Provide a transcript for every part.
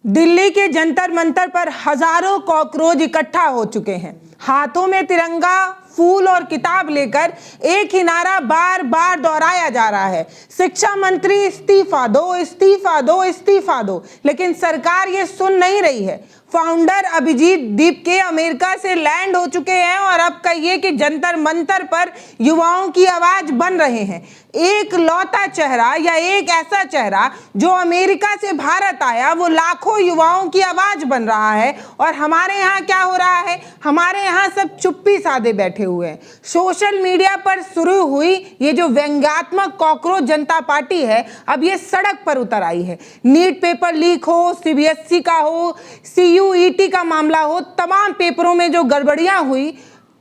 दिल्ली के जंतर मंतर पर हजारों कॉकरोच इकट्ठा हो चुके हैं। हाथों में तिरंगा, फूल और किताब लेकर एक ही नारा बार बार दोहराया जा रहा है, शिक्षा मंत्री इस्तीफा दो, इस्तीफा दो, इस्तीफा दो। लेकिन सरकार ये सुन नहीं रही है। फाउंडर अभिजीत दीपके अमेरिका से लैंड हो चुके हैं और अब कहिए कि जंतर मंतर पर युवाओं की आवाज बन रहे हैं। एक लौता चेहरा या एक ऐसा चेहरा जो अमेरिका से भारत आया, वो लाखों युवाओं की आवाज बन रहा है। और हमारे यहाँ क्या हो रहा है? हमारे यहाँ सब चुप्पी साधे बैठे हुए हैं। सोशल मीडिया पर शुरू हुई ये जो व्यंग्यात्मक कॉकरोच जनता पार्टी है, अब ये सड़क पर उतर आई है। नीट पेपर लीक हो, सीबीएसई का हो, सीयूईटी का मामला हो, तमाम पेपरों में जो गड़बड़ियां हुई,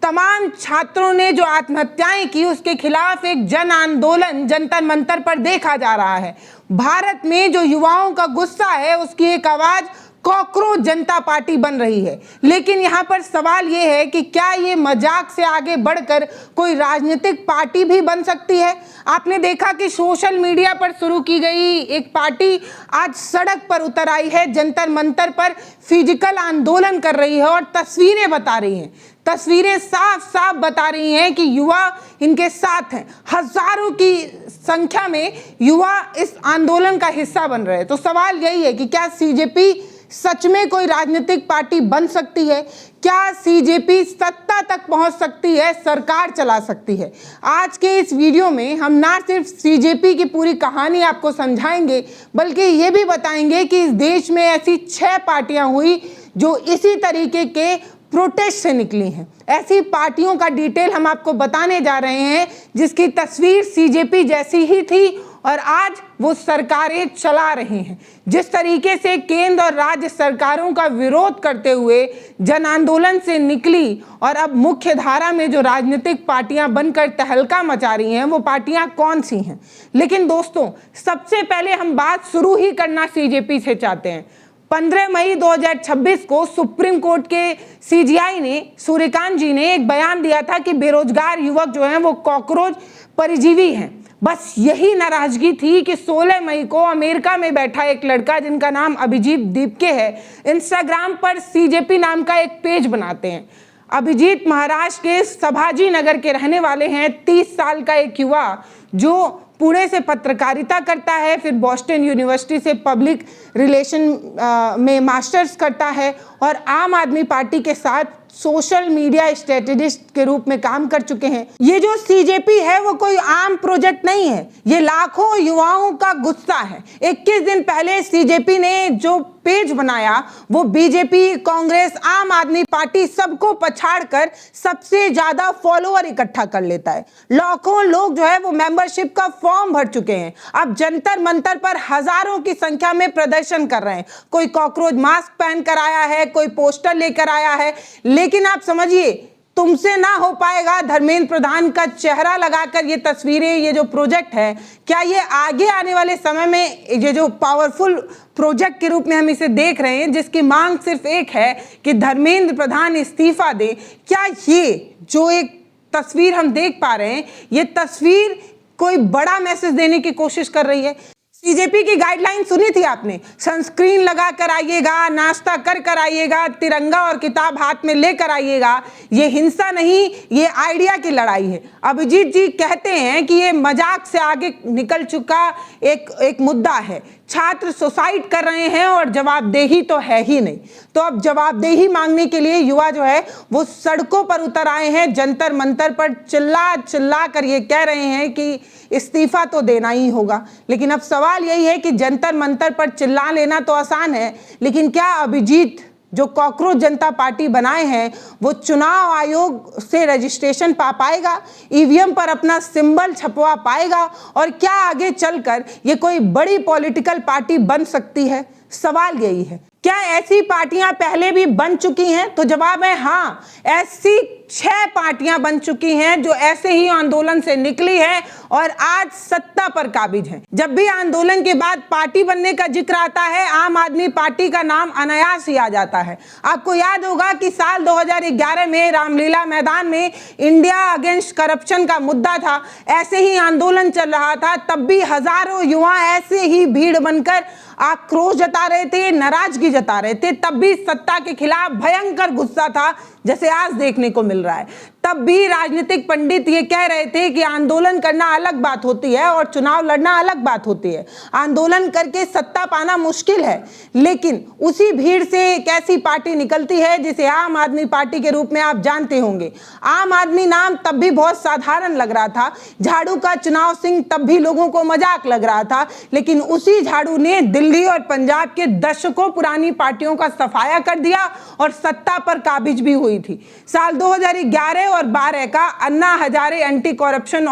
तमाम छात्रों ने जो आत्महत्याएं की, उसके खिलाफ एक जन आंदोलन जंतर मंतर पर देखा जा रहा है। भारत में जो युवाओं का गुस्सा है, उसकी एक आवाज कॉकरोच जनता पार्टी बन रही है। लेकिन यहाँ पर सवाल ये है कि क्या ये मजाक से आगे बढ़कर कोई राजनीतिक पार्टी भी बन सकती है? आपने देखा कि सोशल मीडिया पर शुरू की गई एक पार्टी आज सड़क पर उतर आई है, जंतर मंतर पर फिजिकल आंदोलन कर रही है और तस्वीरें बता रही हैं। तस्वीरें साफ साफ बता रही हैं कि युवा इनके साथ हैं। हजारों की संख्या में युवा इस आंदोलन का हिस्सा बन रहे हैं। तो सवाल यही है कि क्या सीजेपी सच में कोई राजनीतिक पार्टी बन सकती है? क्या सीजेपी सत्ता तक पहुंच सकती है, सरकार चला सकती है? आज के इस वीडियो में हम ना सिर्फ सीजेपी की पूरी कहानी आपको समझाएंगे, बल्कि ये भी बताएंगे कि इस देश में ऐसी 6 पार्टियां हुई जो इसी तरीके के प्रोटेस्ट से निकली हैं। ऐसी पार्टियों का डिटेल हम आपको बताने जा रहे हैं जिसकी तस्वीर सीजेपी जैसी ही थी और आज वो सरकारें चला रही हैं। जिस तरीके से केंद्र और राज्य सरकारों का विरोध करते हुए जन आंदोलन से निकली और अब मुख्य धारा में जो राजनीतिक पार्टियां बनकर तहलका मचा रही हैं, वो पार्टियां कौन सी हैं? लेकिन दोस्तों, सबसे पहले हम बात शुरू ही करना सीजेपी से चाहते हैं। 15 मई 2026 को सुप्रीम कोर्ट के सीजीआई ने, सूर्यकांत जी ने एक बयान दिया था कि बेरोजगार युवक जो हैं वो कॉकरोच परजीवी हैं। बस यही नाराजगी थी कि 16 मई को अमेरिका में बैठा एक लड़का जिनका नाम अभिजीत दीपके है, इंस्टाग्राम पर सीजेपी नाम का एक पेज बनाते हैं। अभिजीत महाराष्ट्र के संभाजी नगर के रहने वाले हैं। 30 साल का एक युवा जो पुणे से पत्रकारिता करता है, फिर बॉस्टन यूनिवर्सिटी से पब्लिक रिलेशन में मास्टर्स करता है और आम आदमी पार्टी के साथ सोशल मीडिया स्ट्रेटेजिस्ट के रूप में काम कर चुके हैं। ये जो सीजेपी है वो कोई आम प्रोजेक्ट नहीं है, ये लाखों युवाओं का गुस्सा है। 21 दिन पहले सीजेपी ने जो पेज बनाया वो बीजेपी, कांग्रेस, आम आदमी पार्टी सबको पछाड़कर सबसे ज्यादा फॉलोअर इकट्ठा कर लेता है। लाखों लोग जो है वो मेंबरशिप का फॉर्म भर चुके हैं। अब जंतर मंतर पर हजारों की संख्या में प्रदर्शन कर रहे हैं। कोई कॉकरोच मास्क पहन कर आया है, कोई पोस्टर लेकर आया है। लेकिन आप समझिए, तुमसे ना हो पाएगा धर्मेंद्र प्रधान का चेहरा लगाकर ये तस्वीरें, ये जो प्रोजेक्ट है, क्या ये आगे आने वाले समय में ये जो पावरफुल प्रोजेक्ट के रूप में हम इसे देख रहे हैं, जिसकी मांग सिर्फ एक है कि धर्मेंद्र प्रधान इस्तीफा दे, क्या ये जो एक तस्वीर हम देख पा रहे हैं, ये तस्वीर कोई बड़ा मैसेज देने की कोशिश कर रही है? सीजेपी की गाइडलाइन सुनी थी आपने? सनस्क्रीन लगा कर आइएगा, नाश्ता कर कर आइएगा, तिरंगा और किताब हाथ में लेकर आइएगा। ये हिंसा नहीं, ये आइडिया की लड़ाई है। अभिजीत जी कहते हैं कि ये मजाक से आगे निकल चुका एक मुद्दा है। छात्र सुसाइड कर रहे हैं और जवाबदेही तो है ही नहीं। तो अब जवाबदेही मांगने के लिए युवा जो है वो सड़कों पर उतर आए हैं। जंतर मंतर पर चिल्ला चिल्ला कर ये कह रहे हैं कि इस्तीफा तो देना ही होगा। लेकिन अब सवाल यही है कि जंतर मंतर पर चिल्ला लेना तो आसान है, लेकिन क्या अभिजीत जो कॉकरोच जनता पार्टी बनाए हैं वो चुनाव आयोग से रजिस्ट्रेशन पा पाएगा? ईवीएम पर अपना सिंबल छपवा पाएगा? और क्या आगे चलकर ये कोई बड़ी पॉलिटिकल पार्टी बन सकती है? सवाल यही है। क्या ऐसी पार्टियां पहले भी बन चुकी हैं? तो जवाब है हाँ। ऐसी 6 पार्टियां बन चुकी हैं जो ऐसे ही आंदोलन से निकली है और आज सत्ता पर काबिज हैं। जब भी आंदोलन के बाद पार्टी बनने का जिक्र आता है, आम आदमी पार्टी का नाम अनायास ही आ जाता है। आपको याद होगा कि साल 2011 में रामलीला मैदान में इंडिया अगेंस्ट करप्शन का मुद्दा था, ऐसे ही आंदोलन चल रहा था, तब भी हजारों युवा ऐसे ही भीड़ बनकर आक्रोश जता रहे थे, नाराजगी जता रहे थे। तब भी सत्ता के खिलाफ भयंकर गुस्सा था, जैसे आज देखने को मिल रहा है। तब भी राजनीतिक पंडित ये कह रहे थे कि आंदोलन करना अलग बात होती है और चुनाव लड़ना अलग बात होती है, आंदोलन करके सत्ता पाना मुश्किल है। लेकिन उसी भीड़ से एक ऐसी पार्टी निकलती है जिसे आम आदमी पार्टी के रूप में आप जानते होंगे। आम आदमी नाम तब भी बहुत साधारण लग रहा था, झाड़ू का चुनाव सिंह तब भी लोगों को मजाक लग रहा था, लेकिन उसी झाड़ू ने दिल्ली और पंजाब के दशकों पुरानी पार्टियों का सफाया कर दिया और सत्ता पर काबिज भी हुई थी। साल 2011 और 12 का अन्ना हजारे एंटी करप्शन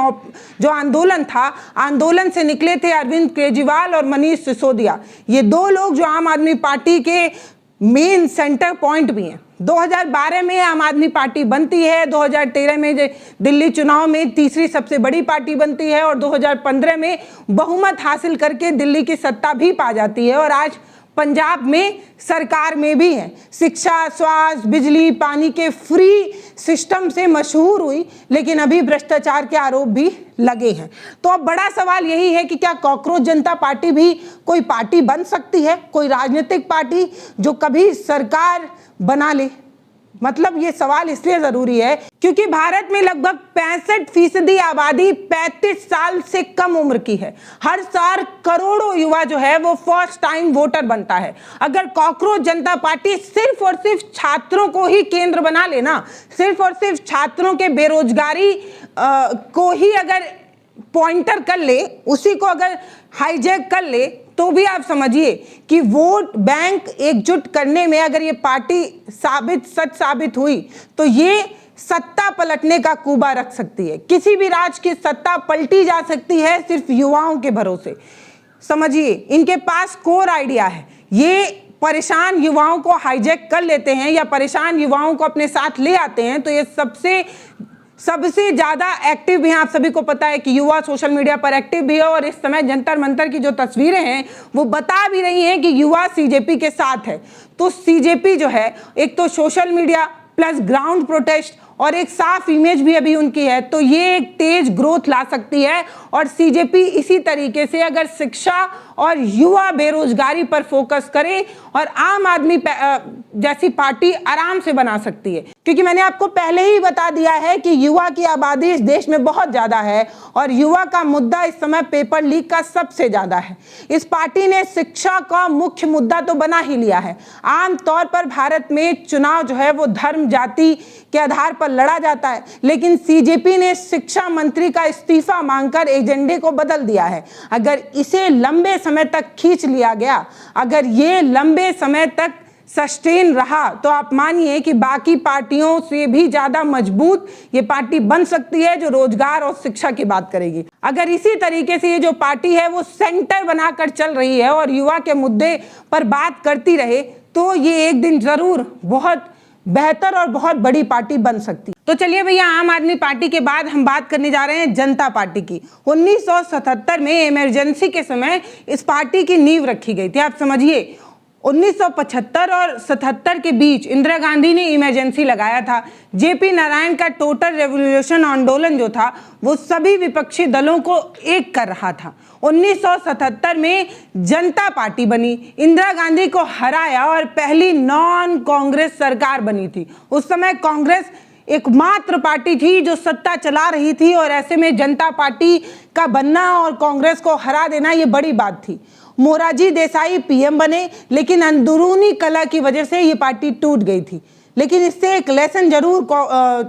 जो आंदोलन था, आंदोलन से निकले थे अरविंद केजरीवाल और मनीष सिसोदिया। ये दो लोग जो आम आदमी पार्टी के मेन सेंटर पॉइंट भी हैं। 2012 में आम आदमी पार्टी बनती है, 2013 में दिल्ली चुनाव में तीसरी सबसे बड़ी पार्टी बनती है और 2015 में बहुमत हासिल करके दिल्ली की सत्ता भी पा जाती है और आज पंजाब में सरकार में भी है। शिक्षा, स्वास्थ्य, बिजली, पानी के फ्री सिस्टम से मशहूर हुई, लेकिन अभी भ्रष्टाचार के आरोप भी लगे हैं। तो अब बड़ा सवाल यही है कि क्या कॉकरोच जनता पार्टी भी कोई पार्टी बन सकती है, कोई राजनीतिक पार्टी जो कभी सरकार बना ले? मतलब ये सवाल इसलिए जरूरी है क्योंकि भारत में लगभग 65% आबादी 35 साल से कम उम्र की है। हर साल करोड़ों युवा जो है वो फर्स्ट टाइम वोटर बनता है। अगर कॉकरोच जनता पार्टी सिर्फ और सिर्फ छात्रों को ही केंद्र बना लेना, सिर्फ और सिर्फ छात्रों के बेरोजगारी को ही अगर पॉइंटर कर ले, उसी को अगर हाईजैक कर ले, तो भी आप समझिए कि वोट बैंक एकजुट करने में अगर ये पार्टी सच साबित हुई तो ये सत्ता पलटने का कुबा रख सकती है। किसी भी राज्य की सत्ता पलटी जा सकती है सिर्फ युवाओं के भरोसे। समझिए, इनके पास कोर आइडिया है, ये परेशान युवाओं को हाईजैक कर लेते हैं या परेशान युवाओं को अपने साथ ले आते हैं। तो ये सबसे ज्यादा एक्टिव भी हैं। आप सभी को पता है कि युवा सोशल मीडिया पर एक्टिव भी है और इस समय जंतर मंतर की जो तस्वीरें हैं वो बता भी रही हैं कि युवा सीजेपी के साथ है। तो सीजेपी जो है, एक तो social media plus ground protest और एक साफ इमेज भी अभी उनकी है, तो ये एक तेज ग्रोथ ला सकती है। और सीजेपी इसी तरीके से अगर शिक्षा और युवा बेरोजगारी पर फोकस करे और आम आदमी जैसी पार्टी आराम से बना सकती है, क्योंकि मैंने आपको पहले ही बता दिया है कि युवा की आबादी इस देश में बहुत ज्यादा है और युवा का मुद्दा इस समय पेपर लीक का सबसे ज्यादा है। इस पार्टी ने शिक्षा का मुख्य मुद्दा तो बना ही लिया है। आमतौर पर भारत में चुनाव जो है वो धर्म जाति के आधार पर लड़ा जाता है, लेकिन सीजेपी ने शिक्षा मंत्री का इस्तीफा मांगकर एजेंडे को बदल दिया है। अगर इसे लंबे समय तक खींच लिया गया, अगर ये लंबे समय तक सस्टेन रहा, तो आप मानिए कि बाकी पार्टियों से भी ज्यादा मजबूत ये पार्टी बन सकती है जो रोजगार और शिक्षा की बात करेगी। अगर इसी तरीके से ये जो पार्टी है वो सेंटर बनाकर चल रही है और युवा के मुद्दे पर बात करती रहे, तो ये एक दिन जरूर बहुत बेहतर और बहुत बड़ी पार्टी बन सकती। तो चलिए भैया, आम आदमी पार्टी के बाद हम बात करने जा रहे हैं जनता पार्टी की। 1977 में इमरजेंसी के समय इस पार्टी की नींव रखी गई थी। आप समझिए, 1975 और 77 के बीच इंदिरा गांधी ने इमरजेंसी लगाया था। जेपी नारायण का टोटल रेवोल्यूशन आंदोलन जो था वो सभी विपक्षी दलों को एक कर रहा था। 1977 में जनता पार्टी बनी, इंदिरा गांधी को हराया और पहली नॉन कांग्रेस सरकार बनी थी। उस समय कांग्रेस एकमात्र पार्टी थी जो सत्ता चला रही थी और ऐसे में जनता पार्टी का बनना और कांग्रेस को हरा देना ये बड़ी बात थी। मोरारजी देसाई पीएम बने, लेकिन अंदरूनी कलह की वजह से ये पार्टी टूट गई थी। लेकिन इससे एक लेसन जरूर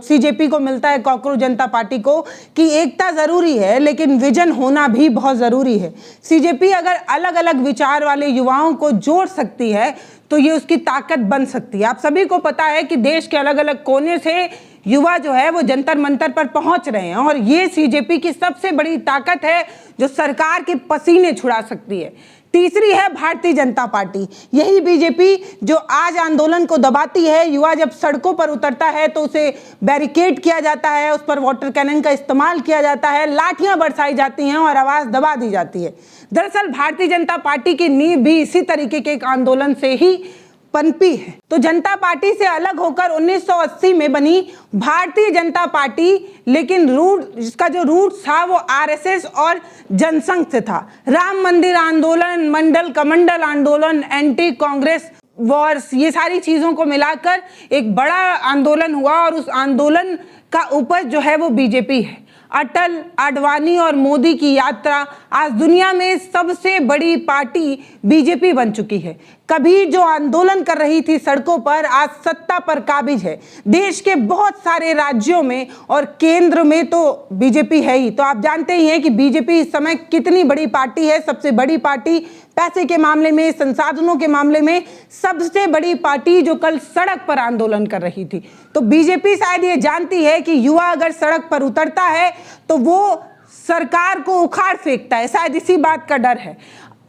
सीजेपी को मिलता है, कॉकरोच जनता पार्टी को, कि एकता जरूरी है लेकिन विजन होना भी बहुत जरूरी है। सीजेपी अगर अलग अलग विचार वाले युवाओं को जोड़ सकती है तो ये उसकी ताकत बन सकती है। आप सभी को पता है कि देश के अलग अलग कोने से युवा जो है वो जंतर मंतर पर पहुंच रहे हैं और ये सीजेपी की सबसे बड़ी ताकत है जो सरकार के पसीने छुड़ा सकती है। तीसरी है भारतीय जनता पार्टी। यही बीजेपी जो आज आंदोलन को दबाती है। युवा जब सड़कों पर उतरता है तो उसे बैरिकेड किया जाता है, उस पर वाटर कैनन का इस्तेमाल किया जाता है, लाठियां बरसाई जाती हैं और आवाज दबा दी जाती है। दरअसल भारतीय जनता पार्टी की नींव भी इसी तरीके के एक आंदोलन से ही पनपी है। तो जनता पार्टी से अलग होकर 1980 में बनी भारतीय जनता पार्टी, लेकिन इसका जो रूट था वो आरएसएस और जनसंघ से था। राम मंदिर आंदोलन, मंडल कमंडल आंदोलन, एंटी कांग्रेस वॉर्स, ये सारी चीजों को मिलाकर एक बड़ा आंदोलन हुआ और उस आंदोलन का उपज जो है वो बीजेपी है। अटल, आडवाणी और मोदी की यात्रा आज दुनिया में सबसे बड़ी पार्टी बीजेपी बन चुकी है। कभी जो आंदोलन कर रही थी सड़कों पर, आज सत्ता पर काबिज है। देश के बहुत सारे राज्यों में और केंद्र में तो बीजेपी है ही। तो आप जानते ही हैं कि बीजेपी इस समय कितनी बड़ी पार्टी है। सबसे बड़ी पार्टी पैसे के मामले में, संसाधनों के मामले में सबसे बड़ी पार्टी जो कल सड़क पर आंदोलन कर रही थी। तो बीजेपी शायद ये जानती है कि युवा अगर सड़क पर उतरता है तो वो सरकार को उखाड़ फेंकता है। शायद इसी बात का डर है।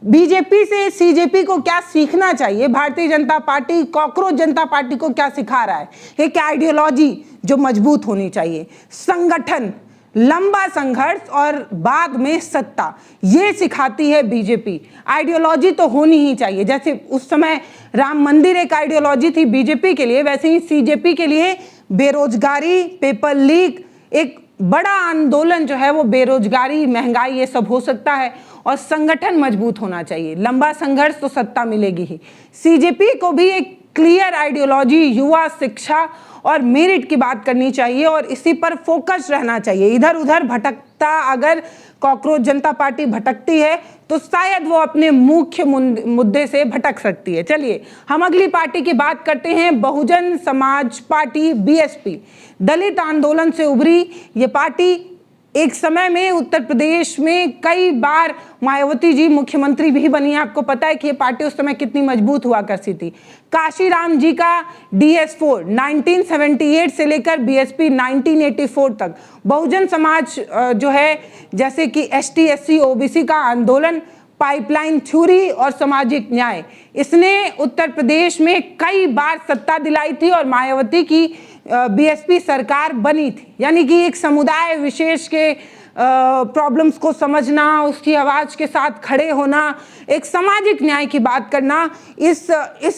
बीजेपी से सीजेपी को क्या सीखना चाहिए? भारतीय जनता पार्टी कॉकरोच जनता पार्टी को क्या सिखा रहा है? एक आइडियोलॉजी जो मजबूत होनी चाहिए, संगठन, लंबा संघर्ष और बाद में सत्ता, ये सिखाती है बीजेपी। आइडियोलॉजी तो होनी ही चाहिए। जैसे उस समय राम मंदिर एक आइडियोलॉजी थी बीजेपी के लिए, वैसे ही सीजेपी के लिए बेरोजगारी, पेपर लीक, एक बड़ा आंदोलन जो है वो बेरोजगारी, महंगाई, ये सब हो सकता है। और संगठन मजबूत होना चाहिए। लंबा संघर्ष तो सत्ता मिलेगी ही। सीजेपी को भी एक क्लियर आइडियोलॉजी, युवा, शिक्षा और मेरिट की बात करनी चाहिए और इसी पर फोकस रहना चाहिए। इधर उधर भटकता अगर कॉकरोच जनता पार्टी भटकती है तो शायद वो अपने मुख्य मुद्दे से भटक सकती है। चलिए हम अगली पार्टी की बात करते हैं, बहुजन समाज पार्टी, बीएसपी। दलित आंदोलन से उभरी ये पार्टी एक समय में उत्तर प्रदेश में कई बार मायावती जी मुख्यमंत्री भी बनी है। आपको पता है कि ये पार्टी उस समय कितनी मजबूत हुआ करती थी। काशीराम जी का DS4 1978 से लेकर बीएसपी 1984 तक, बहुजन समाज जो है जैसे कि ST SC OBC का आंदोलन, पाइपलाइन थ्योरी और सामाजिक न्याय, इसने उत्तर प्रदेश में कई बार सत्ता दिलाई थी और मायावती की बीएसपी सरकार बनी थी। यानी कि एक समुदाय विशेष के प्रॉब्लम्स को समझना, उसकी आवाज के साथ खड़े होना, एक सामाजिक न्याय की बात करना, इस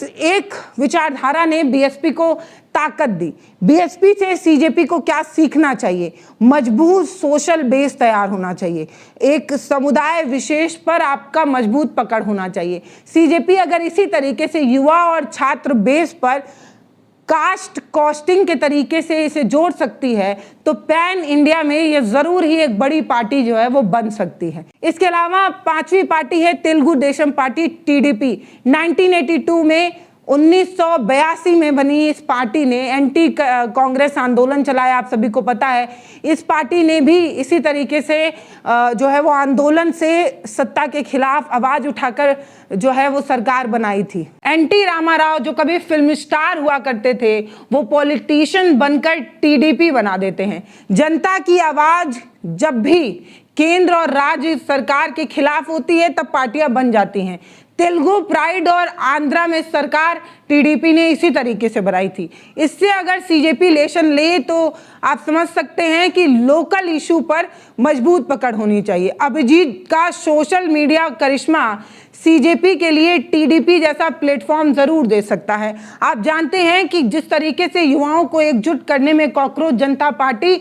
एक विचारधारा ने बीएसपी को ताकत दी। बीएसपी से सीजेपी को क्या सीखना चाहिए? मजबूत सोशल बेस तैयार होना चाहिए। एक समुदाय विशेष पर आपका मजबूत पकड़ होना चाहिए। सीजेपी अगर इसी तरीके से युवा और छात्र बेस पर कास्ट कॉस्टिंग के तरीके से इसे जोड़ सकती है तो पैन इंडिया में ये जरूर ही एक बड़ी पार्टी जो है वो बन सकती है। इसके अलावा पांचवी पार्टी है तेलुगु देशम पार्टी, TDP। 1982 में 1982 में बनी इस पार्टी ने एंटी कांग्रेस आंदोलन चलाया, आप सभी को पता है। इस पार्टी ने भी इसी तरीके से जो है वो आंदोलन से सत्ता के खिलाफ आवाज उठाकर जो है वो सरकार बनाई थी। NT रामाराव जो कभी फिल्म स्टार हुआ करते थे वो पॉलिटिशियन बनकर TDP बना देते हैं। जनता की आवाज जब भी केंद्र और राज्य सरकार के खिलाफ होती है तब पार्टियां बन जाती हैं। तेलुगु प्राइड और आंध्रा में सरकार TDP ने इसी तरीके से बनाई थी। इससे अगर सीजेपी लेशन ले तो आप समझ सकते हैं कि लोकल इशू पर मजबूत पकड़ होनी चाहिए। अभिजीत का सोशल मीडिया करिश्मा सीजेपी के लिए TDP जैसा प्लेटफॉर्म जरूर दे सकता है। आप जानते हैं कि जिस तरीके से युवाओं को एकजुट करने में कॉकरोच जनता पार्टी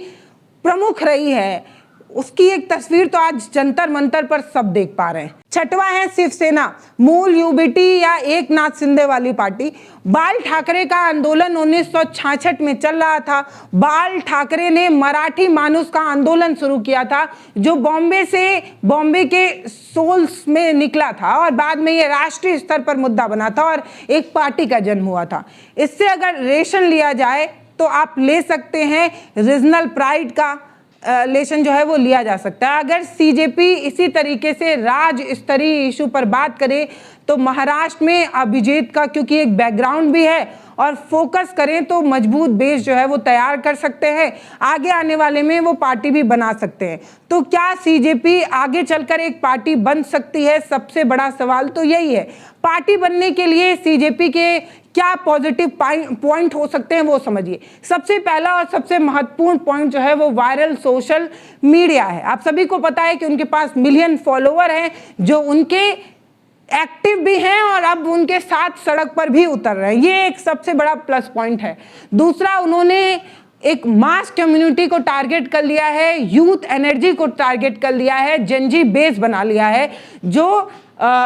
प्रमुख रही है, उसकी एक तस्वीर तो आज जंतर मंतर पर सब देख पा रहे हैं। छठवां है शिवसेना, मूल UBT या एक नाथ शिंदे वाली पार्टी। बाल ठाकरे का आंदोलन 1966 में चल रहा था। बाल ठाकरे ने मराठी मानुस का आंदोलन शुरू किया था जो बॉम्बे के सोल्स में निकला था और बाद में ये राष्ट्रीय स्तर पर मुद्दा बना था और एक पार्टी का जन्म हुआ था। इससे अगर रेशन लिया जाए तो आप ले सकते हैं रीजनल प्राइड का, लेशन जो है वो लिया जा सकता है। अगर सीजेपी इसी तरीके से राज्य स्तरीय इशू पर बात करे तो महाराष्ट्र में अभिजीत का क्योंकि एक बैकग्राउंड भी है और फोकस करें तो मजबूत बेस जो है वो तैयार कर सकते हैं, आगे आने वाले में वो पार्टी भी बना सकते हैं। तो क्या सीजेपी आगे चलकर एक पार्टी बन सकती है? सबसे बड़ा सवाल तो यही है। पार्टी बनने के लिए सीजेपी के क्या पॉजिटिव पॉइंट हो सकते हैं वो समझिए। सबसे पहला और सबसे महत्वपूर्ण पॉइंट जो है वो वायरल सोशल मीडिया है। आप सभी को पता है कि उनके पास मिलियन फॉलोअर हैं जो उनके एक्टिव भी हैं और अब उनके साथ सड़क पर भी उतर रहे हैं। ये एक सबसे बड़ा प्लस पॉइंट है। दूसरा, उन्होंने एक मास कम्युनिटी को टारगेट कर लिया है, यूथ एनर्जी को टारगेट कर लिया है, जनजी बेस बना लिया है, जो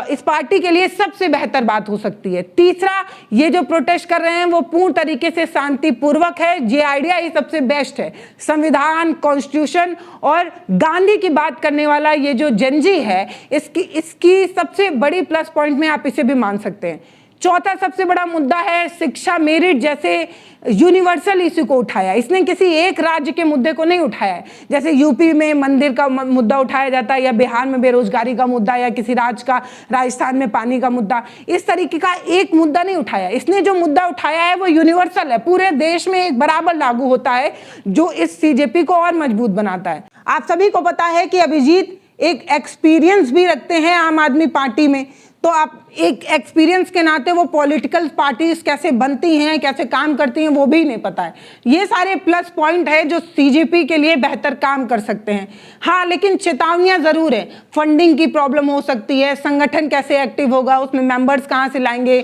इस पार्टी के लिए सबसे बेहतर बात हो सकती है। तीसरा, ये जो प्रोटेस्ट कर रहे हैं वो पूर्ण तरीके से शांतिपूर्वक है। ये आइडिया ही सबसे बेस्ट है। संविधान, कॉन्स्टिट्यूशन और गांधी की बात करने वाला ये जो जनजी है, इसकी सबसे बड़ी प्लस पॉइंट में आप इसे भी मान सकते हैं। चौथा सबसे बड़ा मुद्दा है शिक्षा मेरिट जैसे यूनिवर्सल इशू को उठाया। इसने किसी एक राज्य के मुद्दे को नहीं उठाया है, जैसे यूपी में मंदिर का मुद्दा उठाया जाता है या बिहार में बेरोजगारी का मुद्दा या किसी राज्य का राजस्थान में पानी का मुद्दा। इस तरीके का एक मुद्दा नहीं उठाया। इसने जो मुद्दा उठाया है वो यूनिवर्सल है, पूरे देश में एक बराबर लागू होता है, जो इस सीजेपी को और मजबूत बनाता है। आप सभी को पता है कि अभिजीत एक एक्सपीरियंस भी रखते हैं आम आदमी पार्टी में, तो आप एक एक्सपीरियंस के नाते वो पॉलिटिकल पार्टीज कैसे बनती हैं, कैसे काम करती हैं वो भी नहीं पता है। ये सारे प्लस पॉइंट है जो सीजेपी के लिए बेहतर काम कर सकते हैं। हाँ, लेकिन चेतावनियां जरूर है। फंडिंग की प्रॉब्लम हो सकती है, संगठन कैसे एक्टिव होगा, उसमें मेंबर्स कहाँ से लाएंगे,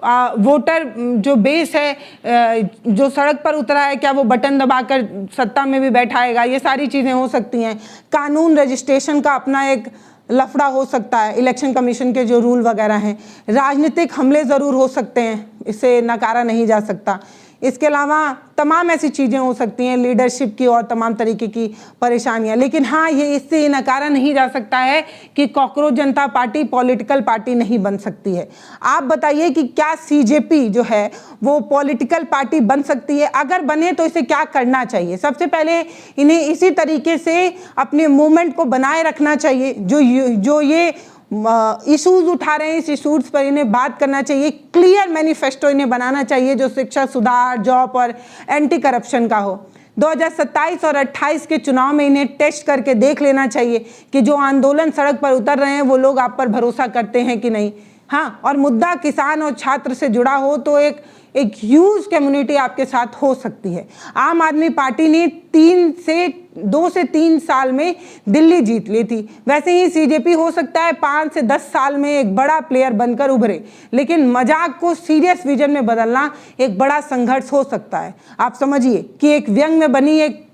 वोटर जो बेस है जो सड़क पर उतरा है क्या वो बटन दबाकर सत्ता में भी बैठाएगा, ये सारी चीज़ें हो सकती हैं। कानून रजिस्ट्रेशन का अपना एक लफड़ा हो सकता है, इलेक्शन कमीशन के जो रूल वगैरह हैं। राजनीतिक हमले ज़रूर हो सकते हैं, इसे नकारा नहीं जा सकता। इसके अलावा तमाम ऐसी चीज़ें हो सकती हैं, लीडरशिप की और तमाम तरीके की परेशानियां। लेकिन हाँ, ये इससे नकारा नहीं जा सकता है कि कॉकरोच जनता पार्टी पॉलिटिकल पार्टी नहीं बन सकती है। आप बताइए कि क्या सीजेपी जो है वो पॉलिटिकल पार्टी बन सकती है? अगर बने तो इसे क्या करना चाहिए? सबसे पहले इन्हें इसी तरीके से अपने मूवमेंट को बनाए रखना चाहिए। जो ये इश्यूज उठा रहे हैं, इस इश्यूज पर इन्हें बात करना चाहिए। क्लियर मैनिफेस्टो इन्हें बनाना चाहिए जो शिक्षा सुधार, जॉब और एंटी करप्शन का हो। 2027 और 28 के चुनाव में इन्हें टेस्ट करके देख लेना चाहिए कि जो आंदोलन सड़क पर उतर रहे हैं वो लोग आप पर भरोसा करते हैं कि नहीं। हाँ, और मुद्दा किसान और छात्र से जुड़ा हो तो एक ह्यूज कम्युनिटी आपके साथ हो सकती है। आम आदमी पार्टी ने 2 से 3 साल में दिल्ली जीत ली थी, वैसे ही सीजेपी हो सकता है 5 से 10 साल में एक बड़ा प्लेयर बनकर उभरे। लेकिन मजाक को सीरियस विजन में बदलना एक बड़ा संघर्ष हो सकता है। आप समझिए कि एक व्यंग में बनी एक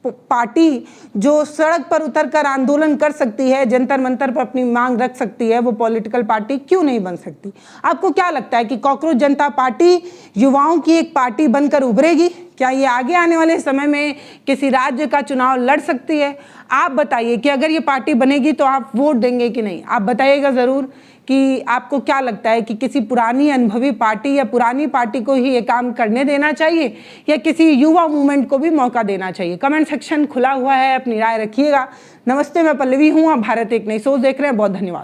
पार्टी जो सड़क पर उतरकर आंदोलन कर सकती है, जंतर मंतर पर अपनी मांग रख सकती है, वो पॉलिटिकल पार्टी क्यों नहीं बन सकती? आपको क्या लगता है कि कॉकरोच जनता पार्टी युवाओं की एक पार्टी बनकर उभरेगी? क्या ये आगे आने वाले समय में किसी राज्य का चुनाव लड़ सकती है? आप बताइए कि अगर ये पार्टी बनेगी तो आप वोट देंगे कि नहीं? आप बताइएगा ज़रूर कि आपको क्या लगता है कि किसी पुरानी अनुभवी पार्टी या पुरानी पार्टी को ही ये काम करने देना चाहिए या किसी युवा मूवमेंट को भी मौका देना चाहिए? कमेंट सेक्शन खुला हुआ है, अपनी राय रखिएगा। नमस्ते, मैं पल्लवी हूँ, आप भारत एक नई सोच देख रहे हैं। बहुत धन्यवाद।